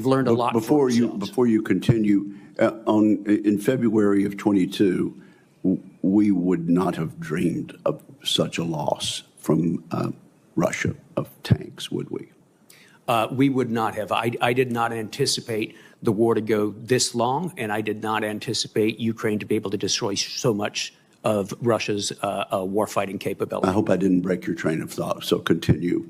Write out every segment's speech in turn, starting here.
we've learned a lot. Before you continue, in February of 22, we would not have dreamed of such a loss from Russia of tanks, would we? We would not have. I did not anticipate the war to go this long, and I did not anticipate Ukraine to be able to destroy so much of Russia's warfighting capability. I hope I didn't break your train of thought, so continue.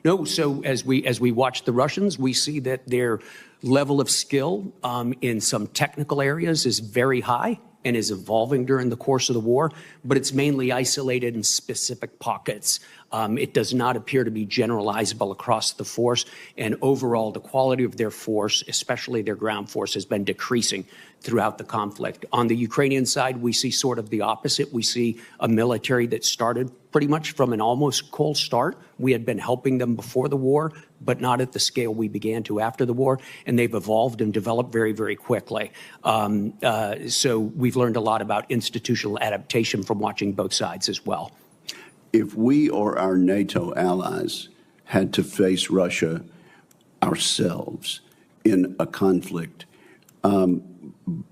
No, so as we watch the Russians, we see that their level of skill in some technical areas is very high and is evolving during the course of the war, but it's mainly isolated in specific pockets. It does not appear to be generalizable across the force, and overall the quality of their force, especially their ground force, has been decreasing throughout the conflict. On the Ukrainian side, we see sort of the opposite. We see a military that started pretty much from an almost cold start. We had been helping them before the war, but not at the scale we began to after the war, and they've evolved and developed very, very quickly. So we've learned a lot about institutional adaptation from watching both sides as well. If we or our NATO allies had to face Russia ourselves in a conflict,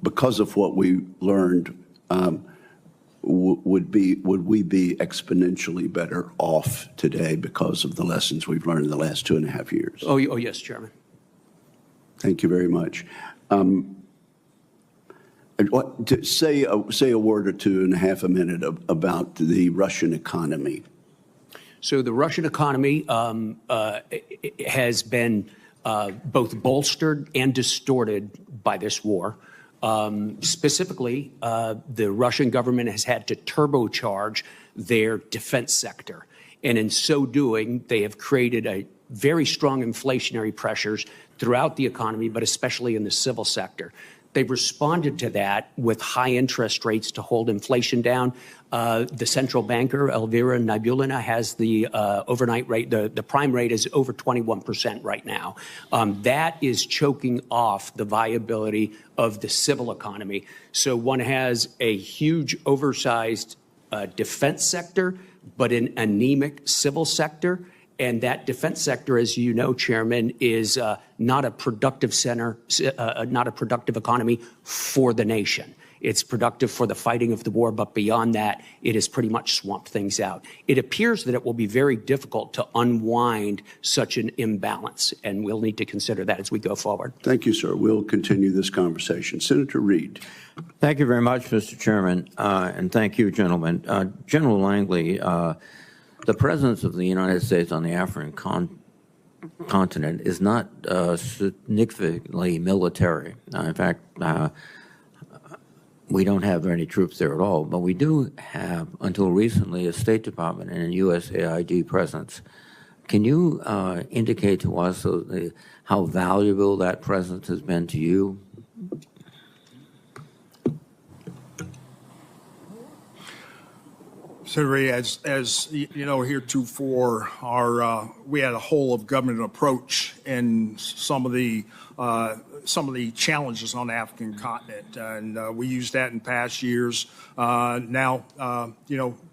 because of what we learned, would we be exponentially better off today because of the lessons we've learned in the last 2.5 years? Oh yes, Chairman. Thank you very much. Say a word or two in half a minute about the Russian economy. So the Russian economy has been both bolstered and distorted by this war. Specifically, the Russian government has had to turbocharge their defense sector. And in so doing, they have created a very strong inflationary pressures throughout the economy, but especially in the civil sector. They've responded to that with high interest rates to hold inflation down. The central banker, Elvira Nabiullina, has the overnight rate, the prime rate is over 21% right now. That is choking off the viability of the civil economy. So one has a huge oversized defense sector, but an anemic civil sector. And that defense sector, as you know, Chairman, is not a productive not a productive economy for the nation. It's productive for the fighting of the war, but beyond that, it has pretty much swamped things out. It appears that it will be very difficult to unwind such an imbalance, and we'll need to consider that as we go forward. Thank you, sir. We'll continue this conversation. Senator Reid. Thank you very much, Mr. Chairman, and thank you, gentlemen. General Langley, the presence of the United States on the African continent is not significantly military. In fact, we don't have any troops there at all, but we do have, until recently, a State Department and a USAID presence. Can you indicate to us how valuable that presence has been to you? Senator, as you know, heretofore, we had a whole of government approach in some of the challenges on the African continent, and we used that in past years. Now,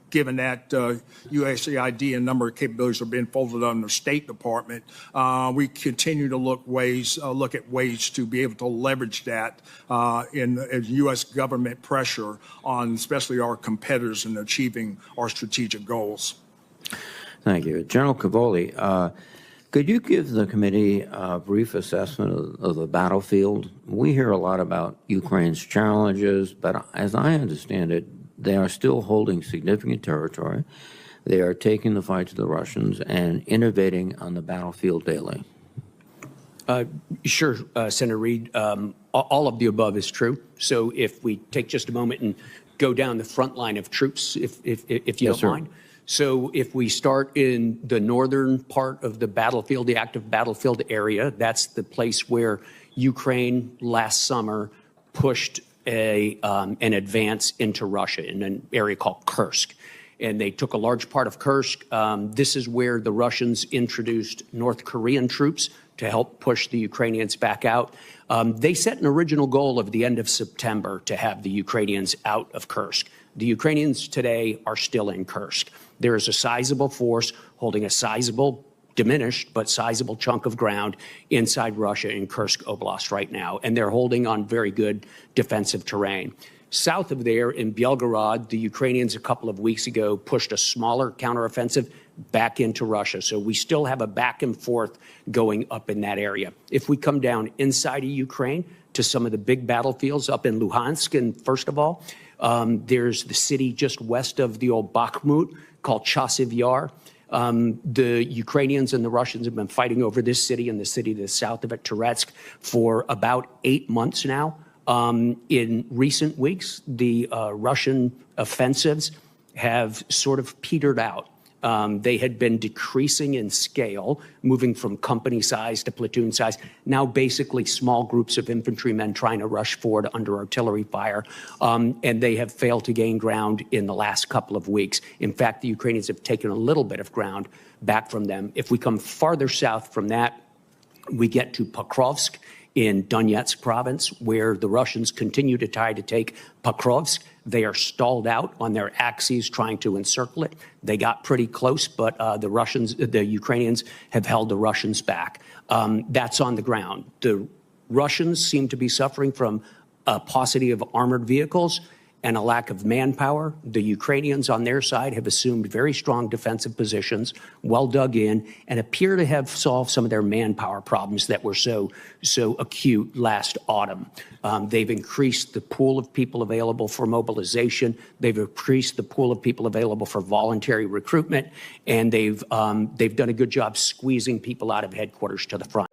given that USAID and a number of capabilities are being folded under the State Department, we continue to look at ways to be able to leverage that in U.S. government pressure on especially our competitors in achieving our strategic goals. Thank you. General Cavoli, could you give the committee a brief assessment of the battlefield? We hear a lot about Ukraine's challenges, but as I understand it, they are still holding significant territory. They are taking the fight to the Russians and innovating on the battlefield daily. Sure, Senator Reid. All of the above is true. So if we take just a moment and go down the front line of troops, if you don't mind. So if we start in the northern part of the battlefield, the active battlefield area, that's the place where Ukraine last summer pushed an advance into Russia in an area called Kursk. And they took a large part of Kursk. This is where the Russians introduced North Korean troops to help push the Ukrainians back out. They set an original goal of the end of September to have the Ukrainians out of Kursk. The Ukrainians today are still in Kursk. There is a sizable force holding a sizable diminished but sizable chunk of ground inside Russia in Kursk Oblast right now, and they're holding on very good defensive terrain. South of there, in Belgorod, the Ukrainians a couple of weeks ago pushed a smaller counteroffensive back into Russia. So we still have a back and forth going up in that area. If we come down inside of Ukraine to some of the big battlefields up in Luhansk, and first of all, there's the city just west of the old Bakhmut called Chasiv Yar. The Ukrainians and the Russians have been fighting over this city and the city to the south of it, Toretsk, for about 8 months now. In recent weeks, the Russian offensives have sort of petered out. They had been decreasing in scale, moving from company size to platoon size, now basically small groups of infantrymen trying to rush forward under artillery fire, and they have failed to gain ground in the last couple of weeks. In fact, the Ukrainians have taken a little bit of ground back from them. If we come farther south from that, we get to Pokrovsk in Donetsk province, where the Russians continue to try to take Pokrovsk. They are stalled out on their axes trying to encircle it. They got pretty close, but the Ukrainians have held the Russians back. That's on the ground. The Russians seem to be suffering from a paucity of armored vehicles and a lack of manpower. The Ukrainians on their side have assumed very strong defensive positions, well dug in, and appear to have solved some of their manpower problems that were so acute last autumn. They've increased the pool of people available for mobilization. They've increased the pool of people available for voluntary recruitment, and they've done a good job squeezing people out of headquarters to the front.